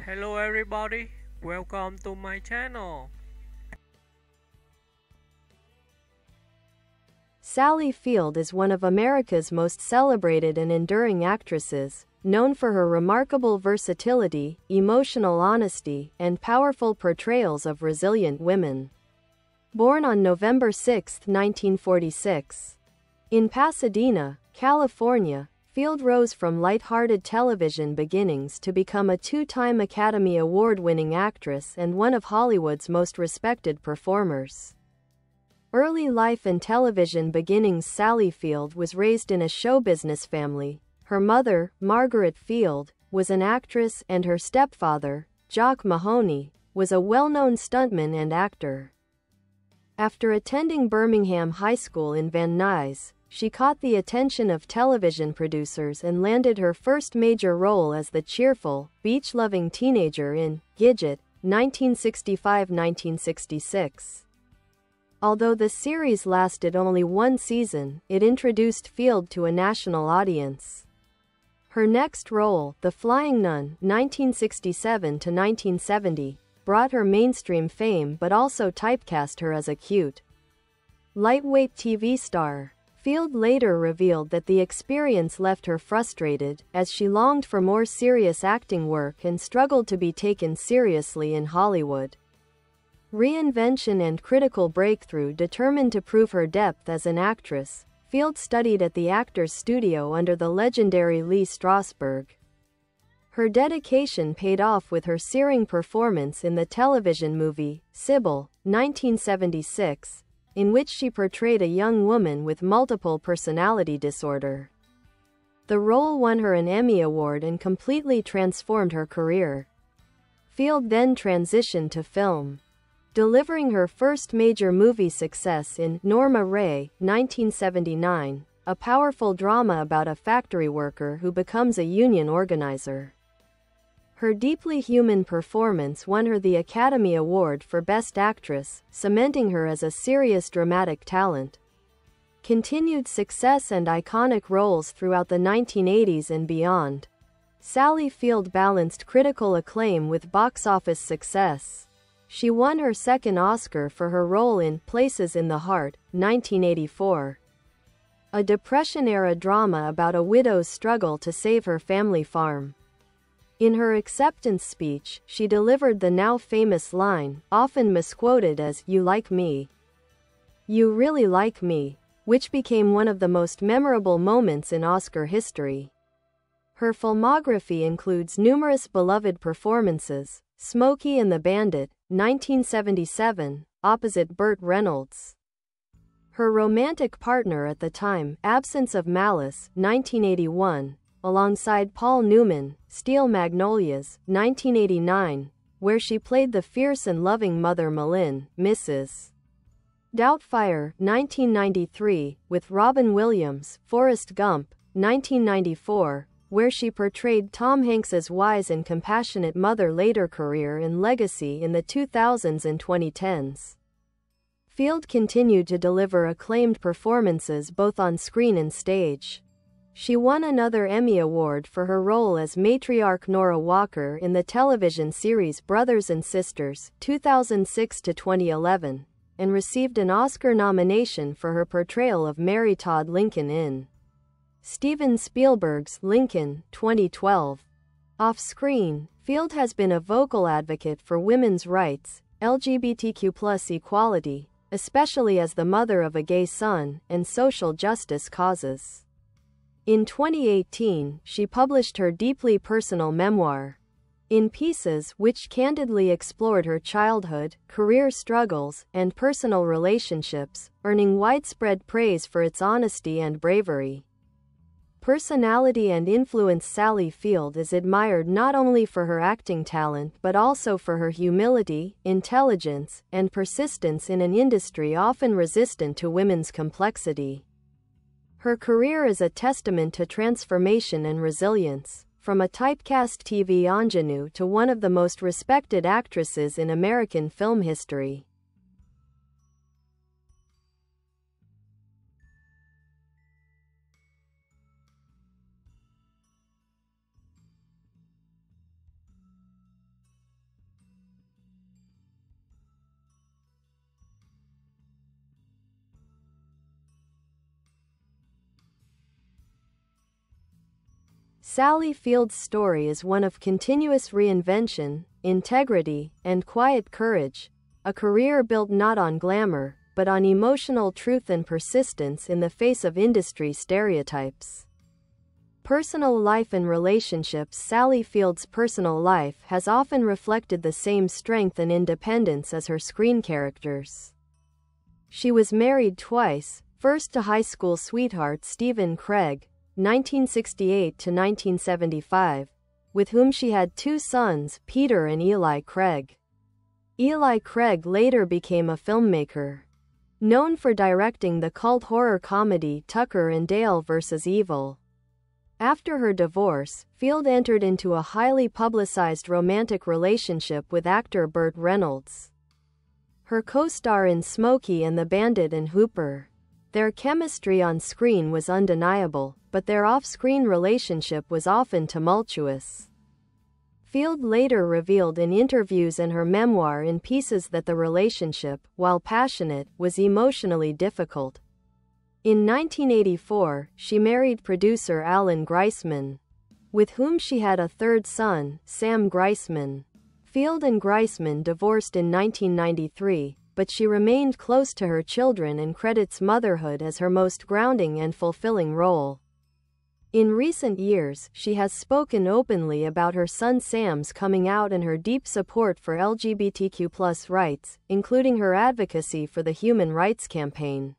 Hello everybody, welcome to my channel. Sally Field is one of America's most celebrated and enduring actresses, known for her remarkable versatility, emotional honesty, and powerful portrayals of resilient women. Born on November 6, 1946, in Pasadena, California, Field rose from lighthearted television beginnings to become a two-time Academy Award-winning actress and one of Hollywood's most respected performers. Early life and television beginnings. Sally Field was raised in a show business family. Her mother, Margaret Field, was an actress, and her stepfather, Jock Mahoney, was a well-known stuntman and actor. After attending Birmingham High School in Van Nuys, she caught the attention of television producers and landed her first major role as the cheerful, beach-loving teenager in Gidget, 1965-1966. Although the series lasted only one season, it introduced Field to a national audience. Her next role, The Flying Nun, 1967-1970, brought her mainstream fame but also typecast her as a cute, lightweight TV star. Field later revealed that the experience left her frustrated, as she longed for more serious acting work and struggled to be taken seriously in Hollywood. Reinvention and critical breakthrough. Determined to prove her depth as an actress, Field studied at the Actors Studio under the legendary Lee Strasberg. Her dedication paid off with her searing performance in the television movie, Sybil, 1976, in which she portrayed a young woman with multiple personality disorder. The role won her an Emmy Award and completely transformed her career. Field then transitioned to film, delivering her first major movie success in Norma Rae, 1979, a powerful drama about a factory worker who becomes a union organizer. Her deeply human performance won her the Academy Award for Best Actress, cementing her as a serious dramatic talent. Continued success and iconic roles throughout the 1980s and beyond. Sally Field balanced critical acclaim with box office success. She won her second Oscar for her role in Places in the Heart, 1984, a Depression-era drama about a widow's struggle to save her family farm. In her acceptance speech, she delivered the now famous line, often misquoted as, "You like me. You really like me," which became one of the most memorable moments in Oscar history. Her filmography includes numerous beloved performances: Smokey and the Bandit, 1977, opposite Burt Reynolds. Her romantic partner at the time, Absence of Malice, 1981, alongside Paul Newman, Steel Magnolias, 1989, where she played the fierce and loving mother Malin, Mrs. Doubtfire, 1993, with Robin Williams, Forrest Gump, 1994, where she portrayed Tom Hanks's wise and compassionate mother. Later career and legacy in the 2000s and 2010s. Field continued to deliver acclaimed performances both on screen and stage. She won another Emmy Award for her role as matriarch Nora Walker in the television series Brothers and Sisters, 2006-2011, and received an Oscar nomination for her portrayal of Mary Todd Lincoln in Steven Spielberg's Lincoln, 2012. Off-screen, Field has been a vocal advocate for women's rights, LGBTQ+ equality, especially as the mother of a gay son, and social justice causes. In 2018, she published her deeply personal memoir, In Pieces, which candidly explored her childhood, career struggles, and personal relationships, earning widespread praise for its honesty and bravery. Personality and influence. Sally Field is admired not only for her acting talent but also for her humility, intelligence, and persistence in an industry often resistant to women's complexity. Her career is a testament to transformation and resilience, from a typecast TV ingenue to one of the most respected actresses in American film history. Sally Field's story is one of continuous reinvention, integrity, and quiet courage, a career built not on glamour, but on emotional truth and persistence in the face of industry stereotypes. Personal life and relationships. Sally Field's personal life has often reflected the same strength and independence as her screen characters. She was married twice, first to high school sweetheart Stephen Craig, 1968 to 1975, with whom she had two sons, Peter and Eli Craig. Eli Craig later became a filmmaker, known for directing the cult horror comedy Tucker and Dale vs. Evil. After her divorce, Field entered into a highly publicized romantic relationship with actor Burt Reynolds, her co-star in Smokey and the Bandit and Hooper. Their chemistry on screen was undeniable, but their off-screen relationship was often tumultuous. Field later revealed in interviews and her memoir in pieces that the relationship, while passionate, was emotionally difficult. In 1984, she married producer Alan Greisman, with whom she had a third son, Sam Greisman. Field and Greisman divorced in 1993, but she remained close to her children and credits motherhood as her most grounding and fulfilling role. In recent years, she has spoken openly about her son Sam's coming out and her deep support for LGBTQ+ rights, including her advocacy for the Human Rights Campaign.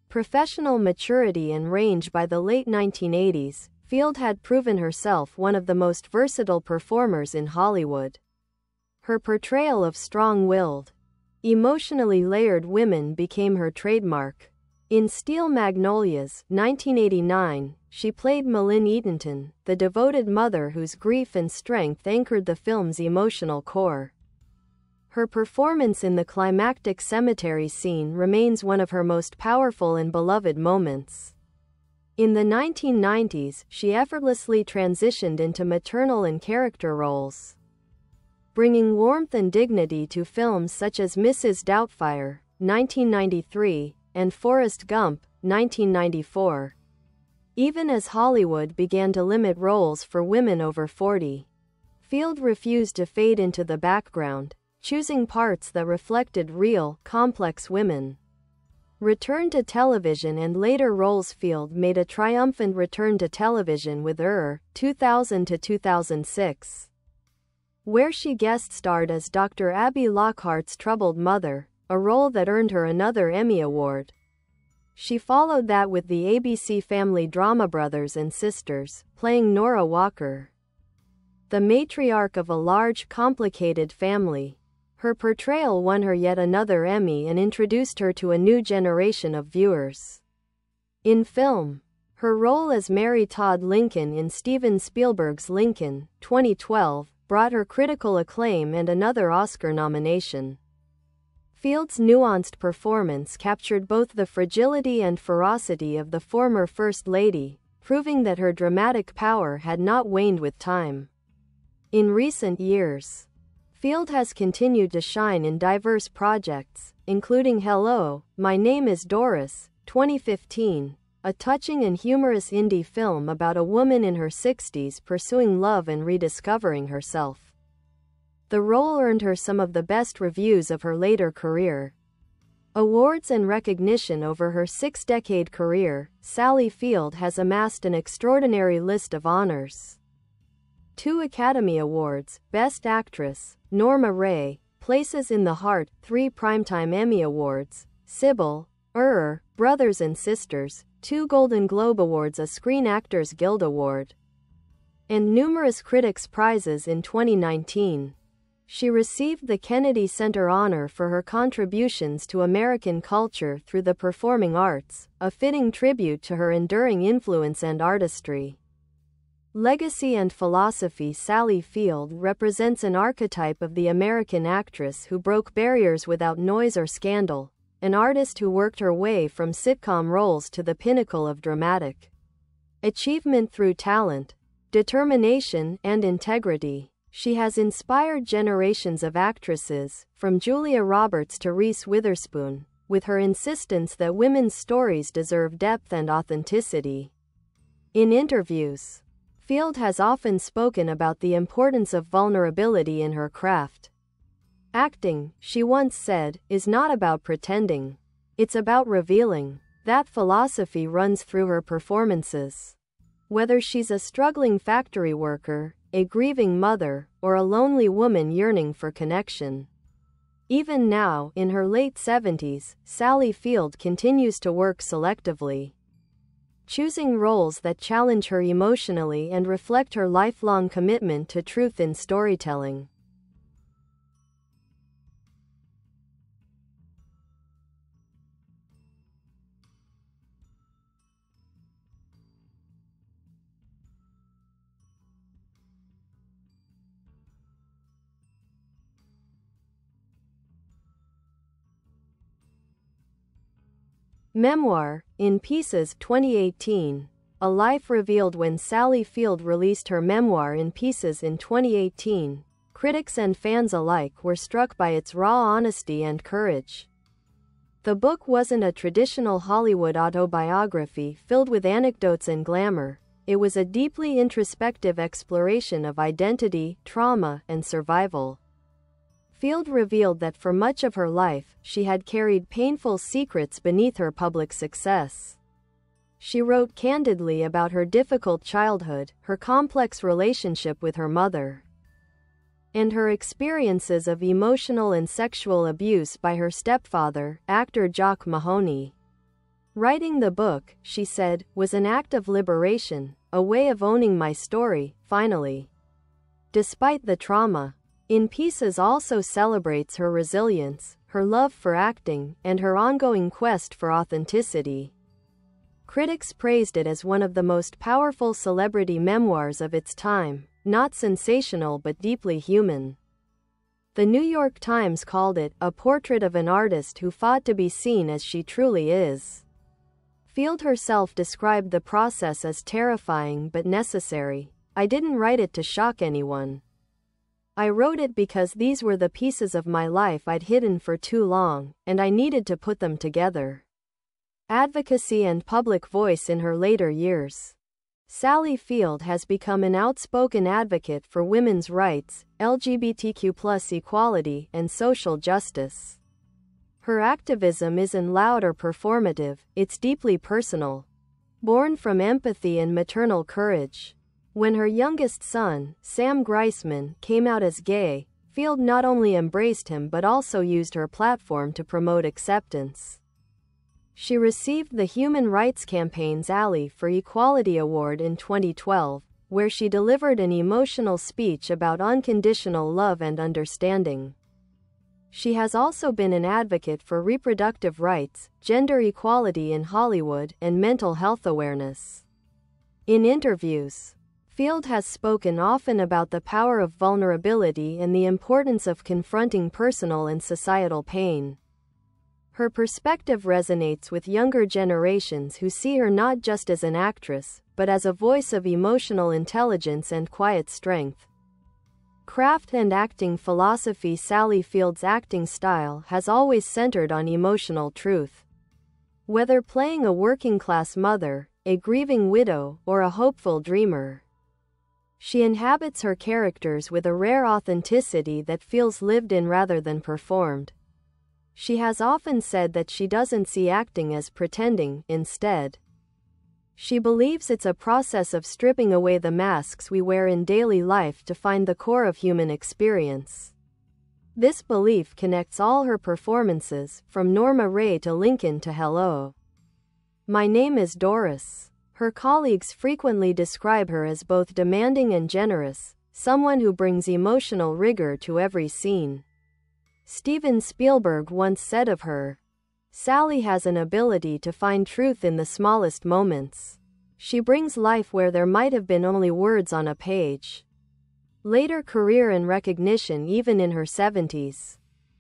Professional maturity and range. By the late 1980s, Field had proven herself one of the most versatile performers in Hollywood. Her portrayal of strong-willed, emotionally layered women became her trademark. In Steel Magnolias, 1989, she played Malin Eatonton, the devoted mother whose grief and strength anchored the film's emotional core. Her performance in the climactic cemetery scene remains one of her most powerful and beloved moments. In the 1990s, she effortlessly transitioned into maternal and character roles, bringing warmth and dignity to films such as Mrs. Doubtfire, 1993, and Forrest Gump, 1994. Even as Hollywood began to limit roles for women over 40, Field refused to fade into the background, choosing parts that reflected real, complex women. Return to television and later roles. Field made a triumphant return to television with 2000 to 2006, where she guest-starred as Dr. Abby Lockhart's troubled mother, a role that earned her another Emmy Award. She followed that with the ABC family drama Brothers and Sisters, playing Nora Walker, the matriarch of a large, complicated family. Her portrayal won her yet another Emmy and introduced her to a new generation of viewers. In film, her role as Mary Todd Lincoln in Steven Spielberg's Lincoln, 2012, brought her critical acclaim and another Oscar nomination. Field's nuanced performance captured both the fragility and ferocity of the former First Lady, proving that her dramatic power had not waned with time. In recent years, Field has continued to shine in diverse projects, including Hello, My Name is Doris, 2015, a touching and humorous indie film about a woman in her 60s pursuing love and rediscovering herself. The role earned her some of the best reviews of her later career. Awards and recognition. Over her six-decade career, Sally Field has amassed an extraordinary list of honors. 2 Academy Awards, Best Actress, Norma Rae, Places in the Heart, 3 Primetime Emmy Awards, Sybil, Brothers and Sisters, 2 Golden Globe Awards, a Screen Actors Guild Award, and numerous critics' prizes. In 2019, she received the Kennedy Center Honor for her contributions to American culture through the performing arts, a fitting tribute to her enduring influence and artistry. Legacy and philosophy. Sally Field represents an archetype of the American actress who broke barriers without noise or scandal, an artist who worked her way from sitcom roles to the pinnacle of dramatic achievement through talent, determination, and integrity. She has inspired generations of actresses, from Julia Roberts to Reese Witherspoon, with her insistence that women's stories deserve depth and authenticity. In interviews, Field has often spoken about the importance of vulnerability in her craft. Acting, she once said, is not about pretending. It's about revealing. That philosophy runs through her performances. Whether she's a struggling factory worker, a grieving mother, or a lonely woman yearning for connection. Even now, in her late 70s, Sally Field continues to work selectively, choosing roles that challenge her emotionally and reflect her lifelong commitment to truth in storytelling. Memoir, In Pieces, 2018. A life revealed. When Sally Field released her memoir In Pieces in 2018, critics and fans alike were struck by its raw honesty and courage. The book wasn't a traditional Hollywood autobiography filled with anecdotes and glamour. It was a deeply introspective exploration of identity, trauma, and survival. Field revealed that for much of her life, she had carried painful secrets beneath her public success. She wrote candidly about her difficult childhood, her complex relationship with her mother, and her experiences of emotional and sexual abuse by her stepfather, actor Jock Mahoney. Writing the book, she said, was an act of liberation, a way of owning my story, finally. Despite the trauma, In Pieces also celebrates her resilience, her love for acting, and her ongoing quest for authenticity. Critics praised it as one of the most powerful celebrity memoirs of its time, not sensational but deeply human. The New York Times called it a portrait of an artist who fought to be seen as she truly is. Field herself described the process as terrifying but necessary. I didn't write it to shock anyone. I wrote it because these were the pieces of my life I'd hidden for too long, and I needed to put them together. Advocacy and public voice in her later years. Sally Field has become an outspoken advocate for women's rights, LGBTQ+ equality, and social justice. Her activism isn't loud or performative, it's deeply personal, born from empathy and maternal courage. When her youngest son, Sam Greisman, came out as gay, Field not only embraced him but also used her platform to promote acceptance. She received the Human Rights Campaign's Ally for Equality Award in 2012, where she delivered an emotional speech about unconditional love and understanding. She has also been an advocate for reproductive rights, gender equality in Hollywood, and mental health awareness. In interviews, Field has spoken often about the power of vulnerability and the importance of confronting personal and societal pain. Her perspective resonates with younger generations who see her not just as an actress, but as a voice of emotional intelligence and quiet strength. Craft and acting philosophy. Sally Field's acting style has always centered on emotional truth. Whether playing a working-class mother, a grieving widow, or a hopeful dreamer, she inhabits her characters with a rare authenticity that feels lived in rather than performed. She has often said that she doesn't see acting as pretending. Instead, she believes it's a process of stripping away the masks we wear in daily life to find the core of human experience. This belief connects all her performances, from Norma Rae to Lincoln to Hello, My Name is Doris. Her colleagues frequently describe her as both demanding and generous, someone who brings emotional rigor to every scene. Steven Spielberg once said of her, "Sally has an ability to find truth in the smallest moments. She brings life where there might have been only words on a page." Later career and recognition. Even in her 70s,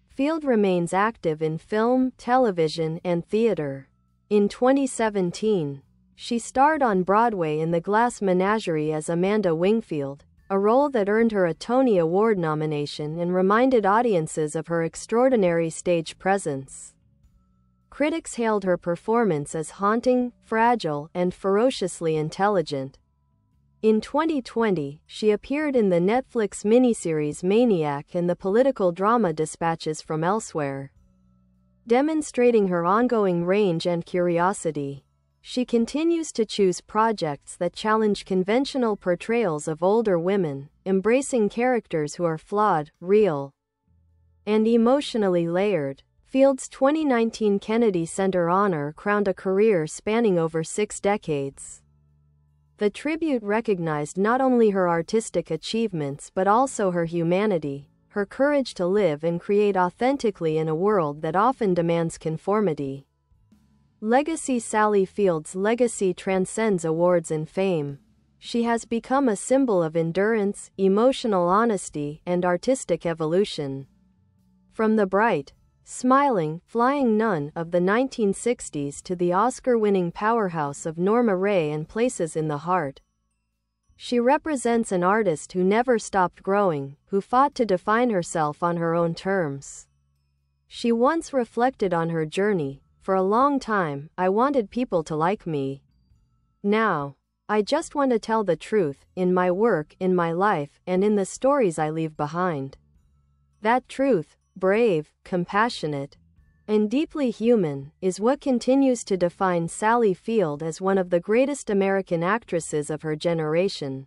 Field remains active in film, television, and theater. In 2017, she starred on Broadway in The Glass Menagerie as Amanda Wingfield, a role that earned her a Tony Award nomination and reminded audiences of her extraordinary stage presence. Critics hailed her performance as haunting, fragile, and ferociously intelligent. In 2020, she appeared in the Netflix miniseries Maniac and the political drama Dispatches from Elsewhere, demonstrating her ongoing range and curiosity. She continues to choose projects that challenge conventional portrayals of older women, embracing characters who are flawed, real, and emotionally layered. Field's 2019 Kennedy Center honor crowned a career spanning over 6 decades. The tribute recognized not only her artistic achievements but also her humanity, her courage to live and create authentically in a world that often demands conformity. Legacy. Sally Field's legacy transcends awards and fame. She has become a symbol of endurance, emotional honesty, and artistic evolution. From the bright, smiling, flying nun of the 1960s to the Oscar-winning powerhouse of Norma Rae and Places in the Heart, she represents an artist who never stopped growing, who fought to define herself on her own terms. She once reflected on her journey: "For a long time, I wanted people to like me. Now, I just want to tell the truth, in my work, in my life, and in the stories I leave behind." That truth, brave, compassionate, and deeply human, is what continues to define Sally Field as one of the greatest American actresses of her generation.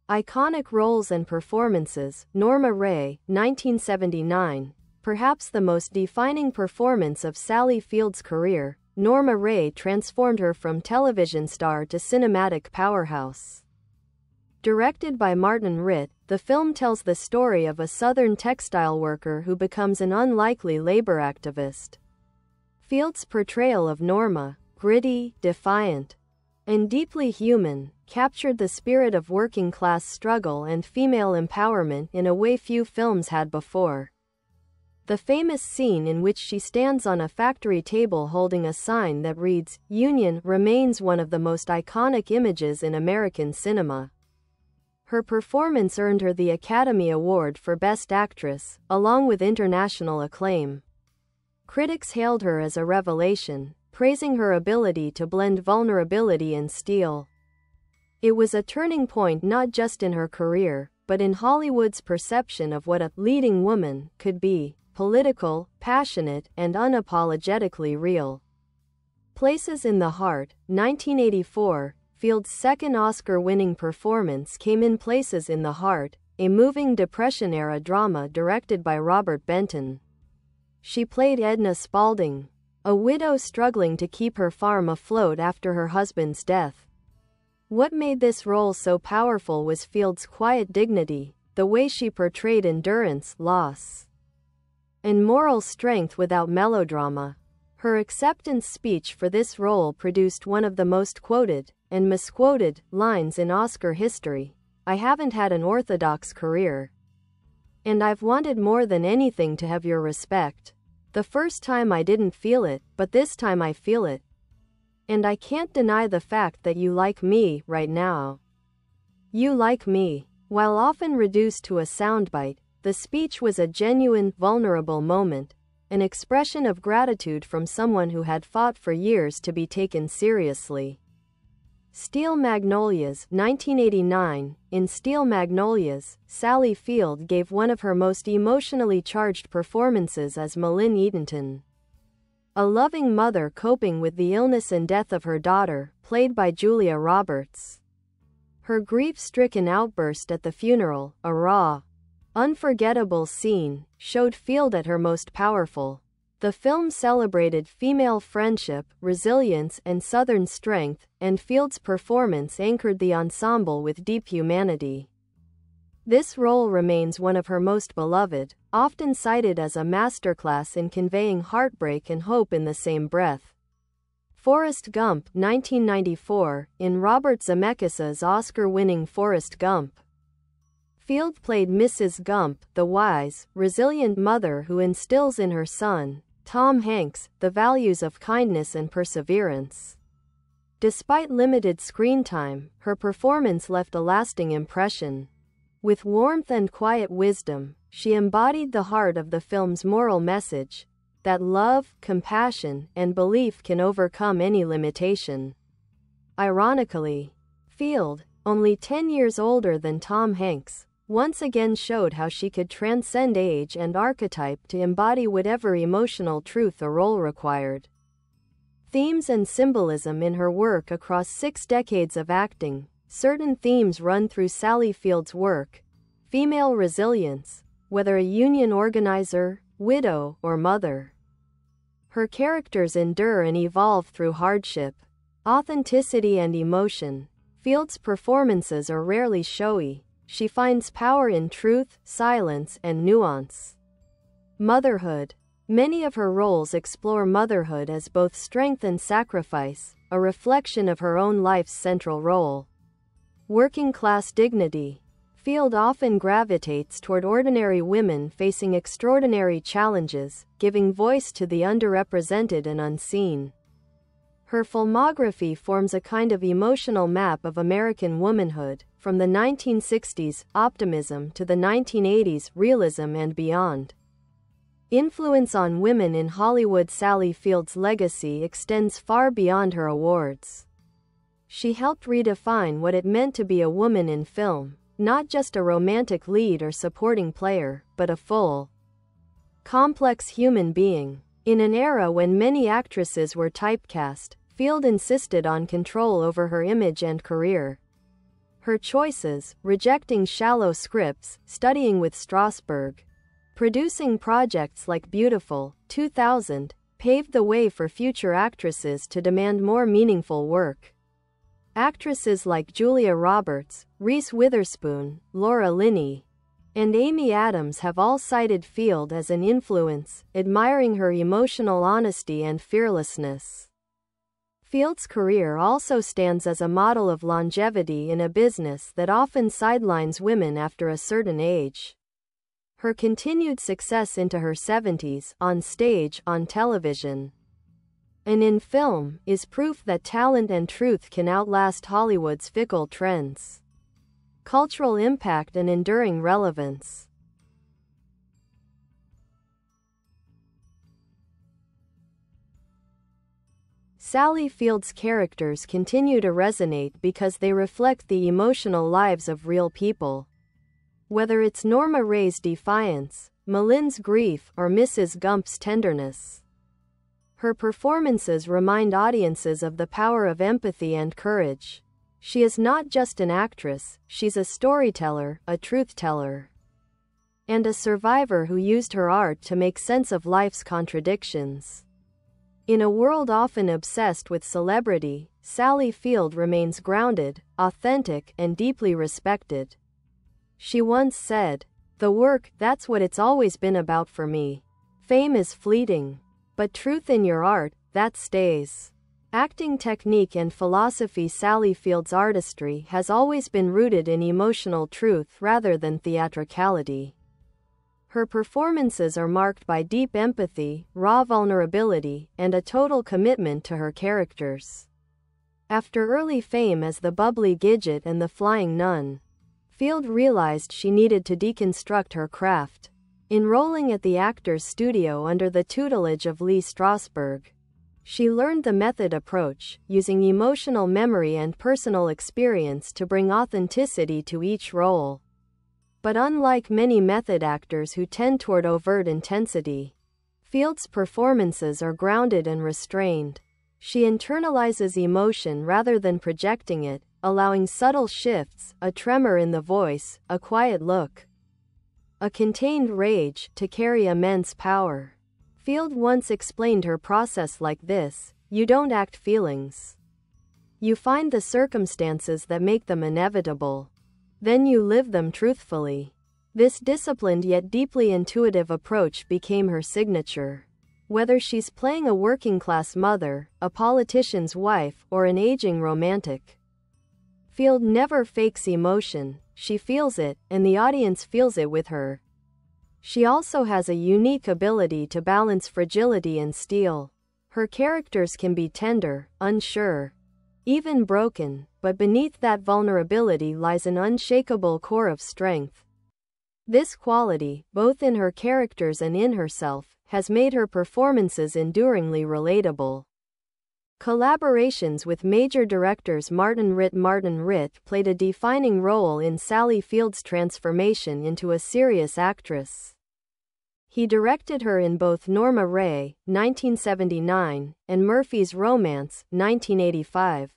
Iconic roles and performances. Norma Rae, 1979. Perhaps the most defining performance of Sally Field's career, Norma Rae transformed her from television star to cinematic powerhouse. Directed by Martin Ritt, the film tells the story of a Southern textile worker who becomes an unlikely labor activist. Field's portrayal of Norma, gritty, defiant, and deeply human, captured the spirit of working-class struggle and female empowerment in a way few films had before. The famous scene in which she stands on a factory table holding a sign that reads, "Union," remains one of the most iconic images in American cinema. Her performance earned her the Academy Award for Best Actress, along with international acclaim. Critics hailed her as a revelation, praising her ability to blend vulnerability and steel. It was a turning point not just in her career, but in Hollywood's perception of what a leading woman could be: political, passionate, and unapologetically real. Places in the Heart, 1984. Field's second Oscar-winning performance came in Places in the Heart, a moving Depression-era drama directed by Robert Benton. She played Edna Spaulding, a widow struggling to keep her farm afloat after her husband's death. What made this role so powerful was Field's quiet dignity, the way she portrayed endurance, loss, and moral strength without melodrama. Her acceptance speech for this role produced one of the most quoted and misquoted lines in Oscar history: "I haven't had an orthodox career, and I've wanted more than anything to have your respect. The first time I didn't feel it, but this time I feel it. And I can't deny the fact that you like me right now. You like me." While often reduced to a soundbite, the speech was a genuine, vulnerable moment, an expression of gratitude from someone who had fought for years to be taken seriously. Steel Magnolias, 1989. In Steel Magnolias, Sally Field gave one of her most emotionally charged performances as Malin Eatonton, a loving mother coping with the illness and death of her daughter, played by Julia Roberts. Her grief-stricken outburst at the funeral, a raw, unforgettable scene, showed Field at her most powerful. The film celebrated female friendship, resilience, and Southern strength, and Field's performance anchored the ensemble with deep humanity. This role remains one of her most beloved, often cited as a masterclass in conveying heartbreak and hope in the same breath. Forrest Gump, 1994. In Robert Zemeckis' Oscar-winning Forrest Gump, Field played Mrs. Gump, the wise, resilient mother who instills in her son, Tom Hanks, the values of kindness and perseverance. Despite limited screen time, her performance left a lasting impression. With warmth and quiet wisdom, she embodied the heart of the film's moral message: that love, compassion, and belief can overcome any limitation. Ironically, Field, only 10 years older than Tom Hanks, once again showed how she could transcend age and archetype to embody whatever emotional truth a role required. Themes and symbolism in her work across 6 decades of acting. Certain themes run through Sally Field's work. Female resilience, whether a union organizer, widow, or mother. Her characters endure and evolve through hardship. Authenticity and emotion. Field's performances are rarely showy. She finds power in truth, silence, and nuance. Motherhood. Many of her roles explore motherhood as both strength and sacrifice, a reflection of her own life's central role. Working-class dignity. Field often gravitates toward ordinary women facing extraordinary challenges, giving voice to the underrepresented and unseen. Her filmography forms a kind of emotional map of American womanhood, from the 1960s optimism to the 1980s realism and beyond. Influence on women in Hollywood. Sally Field's legacy extends far beyond her awards. She helped redefine what it meant to be a woman in film, not just a romantic lead or supporting player, but a full, complex human being. In an era when many actresses were typecast, Field insisted on control over her image and career. Her choices, rejecting shallow scripts, studying with Strasberg, producing projects like Beautiful, 2000, paved the way for future actresses to demand more meaningful work. Actresses like Julia Roberts, Reese Witherspoon, Laura Linney, and Amy Adams have all cited Field as an influence, admiring her emotional honesty and fearlessness. Field's career also stands as a model of longevity in a business that often sidelines women after a certain age. Her continued success into her 70s, on stage, on television, and in film, is proof that talent and truth can outlast Hollywood's fickle trends. Cultural impact and enduring relevance. Sally Field's characters continue to resonate because they reflect the emotional lives of real people. Whether it's Norma Rae's defiance, Malin's grief, or Mrs. Gump's tenderness, her performances remind audiences of the power of empathy and courage. She is not just an actress, she's a storyteller, a truth-teller, and a survivor who used her art to make sense of life's contradictions. In a world often obsessed with celebrity, Sally Field remains grounded, authentic, and deeply respected. She once said, "The work, that's what it's always been about for me. Fame is fleeting, but truth in your art, that stays." Acting technique and philosophy. Sally Field's artistry has always been rooted in emotional truth rather than theatricality. Her performances are marked by deep empathy, raw vulnerability, and a total commitment to her characters. After early fame as the bubbly Gidget and the flying nun, Field realized she needed to deconstruct her craft. Enrolling at the Actors Studio under the tutelage of Lee Strasberg, she learned the method approach, using emotional memory and personal experience to bring authenticity to each role. But unlike many method actors who tend toward overt intensity, Field's performances are grounded and restrained. She internalizes emotion rather than projecting it, allowing subtle shifts, a tremor in the voice, a quiet look, a contained rage, to carry immense power. Field once explained her process like this: you don't act feelings. You find the circumstances that make them inevitable. Then you live them truthfully. This disciplined yet deeply intuitive approach became her signature. Whether she's playing a working-class mother, a politician's wife, or an aging romantic, Field never fakes emotion. She feels it, and the audience feels it with her. She also has a unique ability to balance fragility and steel. Her characters can be tender, unsure, even broken, but beneath that vulnerability lies an unshakable core of strength. This quality, both in her characters and in herself, has made her performances enduringly relatable. Collaborations with major directors Martin Ritt played a defining role in Sally Field's transformation into a serious actress. He directed her in both Norma Rae, 1979, and Murphy's Romance, 1985.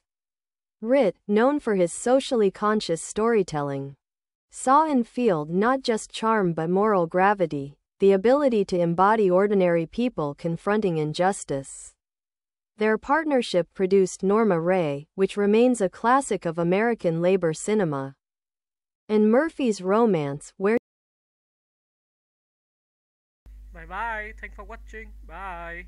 Ritt, known for his socially conscious storytelling, saw in Field not just charm but moral gravity, the ability to embody ordinary people confronting injustice. Their partnership produced Norma Rae, which remains a classic of American labor cinema, and Murphy's Romance, where Bye bye. Thanks for watching. Bye.